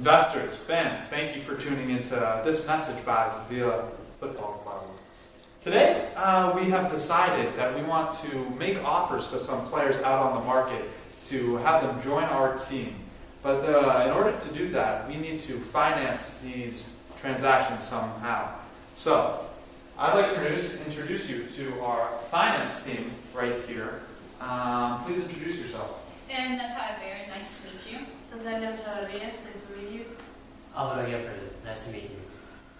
Investors, fans, thank you for tuning into this message by Sevilla Football Club. Today, we have decided that we want to make offers to some players out on the market to have them join our team. But in order to do that, we need to finance these transactions somehow. So, I'd like to introduce you to our finance team right here. Please introduce yourself. And Natalia Behrend, nice to meet you. Natalia Chavarria, nice to meet you. Alvaro Gamberle, nice to meet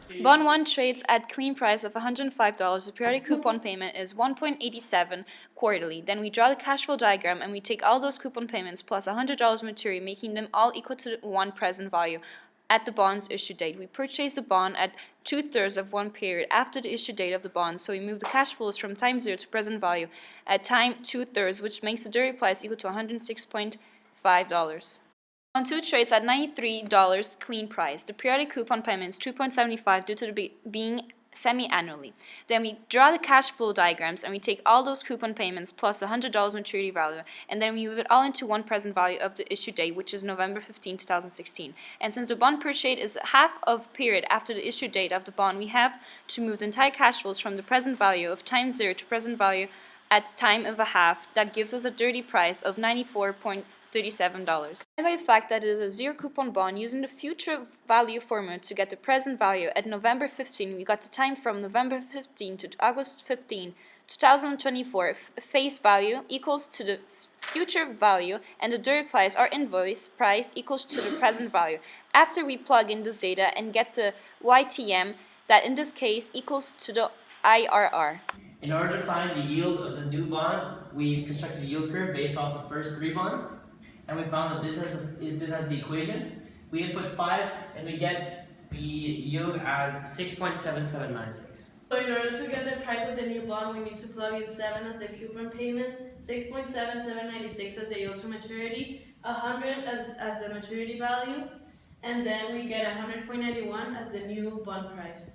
you. Bond 1 trades at clean price of $105. The periodic coupon payment is 1.87 quarterly. Then we draw the cash flow diagram and we take all those coupon payments plus $100 maturity, making them all equal to one present value at the bond's issue date. We purchase the bond at 2/3 of one period after the issue date of the bond, so we move the cash flows from time 0 to present value at time 2/3, which makes the dirty price equal to $106.5. Bond 2 trades at $93 clean price. The periodic coupon payment is 2.75 due to being semi-annually. Then we draw the cash flow diagrams and we take all those coupon payments plus $100 maturity value, and then we move it all into one present value of the issue date, which is November 15, 2016. And since the bond purchase is half of period after the issue date of the bond, we have to move the entire cash flows from the present value of time 0 to present value at time of a half. That gives us a dirty price of $94.37. By the fact that it is a zero coupon bond, using the future value formula to get the present value at November 15, we got the time from November 15 to August 15, 2024. Face value equals to the future value, and the dirty price, or invoice price, equals to the present value. After we plug in this data and get the YTM, that in this case equals to the IRR. In order to find the yield of the new bond, we constructed a yield curve based off the first 3 bonds, and we found that this has the equation. We input 5, and we get the yield as 6.7796. So in order to get the price of the new bond, we need to plug in 7 as the coupon payment, 6.7796 as the yield to maturity, 100 as the maturity value, and then we get 100.91 as the new bond price.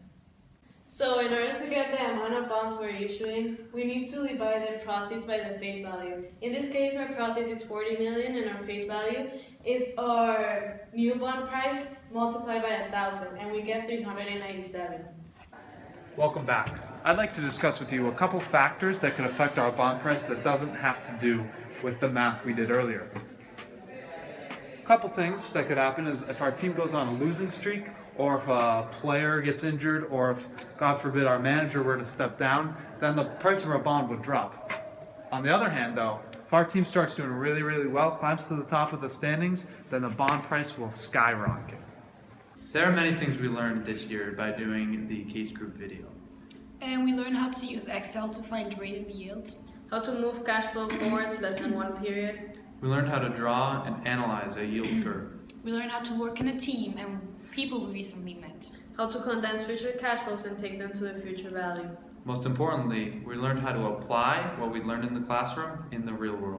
So in order to get the amount of bonds we're issuing, we need to divide the proceeds by the face value. In this case, our proceeds is 40 million and our face value is our new bond price multiplied by 1,000, and we get 397. Welcome back. I'd like to discuss with you a couple factors that could affect our bond price that doesn't have to do with the math we did earlier. A couple things that could happen is if our team goes on a losing streak, or if a player gets injured, or if, God forbid, our manager were to step down, then the price of our bond would drop. On the other hand, though, if our team starts doing really, really well, climbs to the top of the standings, then the bond price will skyrocket. There are many things we learned this year by doing the case group video. And we learned how to use Excel to find rate and yield. How to move cash flow forwards less than one period. We learned how to draw and analyze a yield curve. We learned how to work in a team and people we recently met. How to condense future cash flows and take them to a future value. Most importantly, we learned how to apply what we learned in the classroom in the real world.